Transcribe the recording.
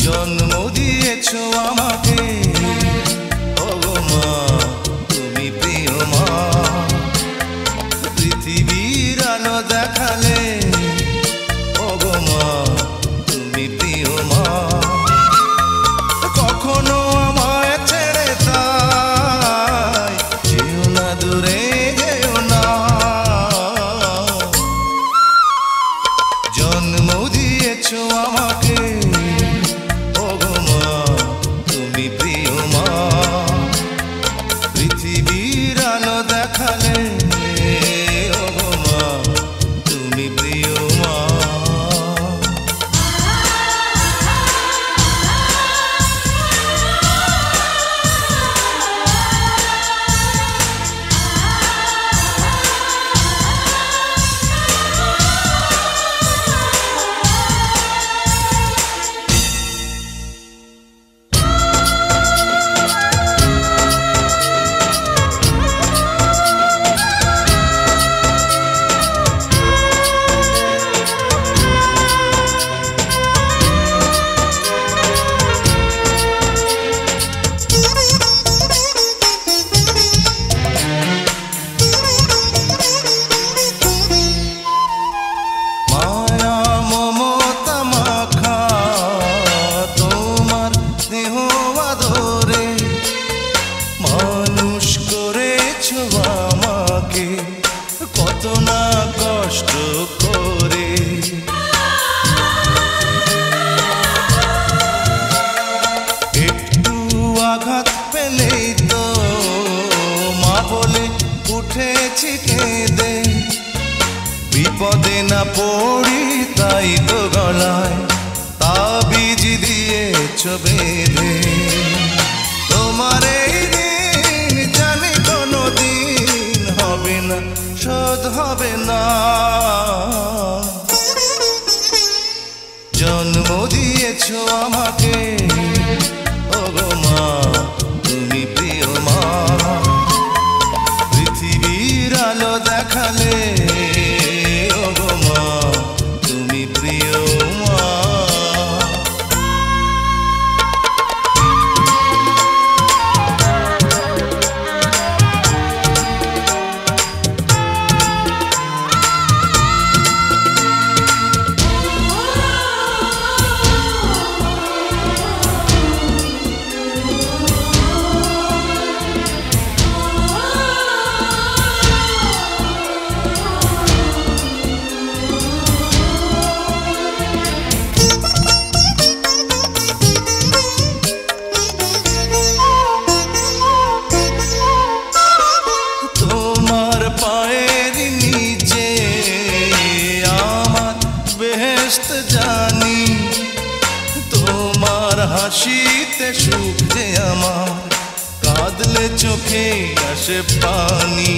জন্ম দিয়েছো আমাকে, ওগো মা তুমি প্রিয় মা। পৃথিবীর আলো দেখালে, ওগো মা তুমি প্রিয় মা। কখনো আমায় ছেড়ে তাই যেও না, দূরে যেও না। জন্ম দিয়েছো আমাকে, ওগো মা তুমি প্রিয় মা। পৃথিবীর আলো দেখালে, ওগো মা তুমি প্রিয় মা। কত না কষ্ট করে, একটু আঘাত পেলেই তো মা বলে উঠেছি কেঁদে। বিপদে না পড়ি তাই তো গলায় তাবিজ দিয়েছো বেঁধে। তোমার এই দিন জানি কোনো দিন হবে না, শোধ হবে না। জন্ম দিয়েছো আমাকে, ওগো মা তুমি প্রিয় মা। পৃথিবীর আলো দেখালে, ওগো মা তুমি প্রিয় মা। জানি তোমার হাসিতে সুখ যে আমার, কাঁদলে চোখে আসে পানি।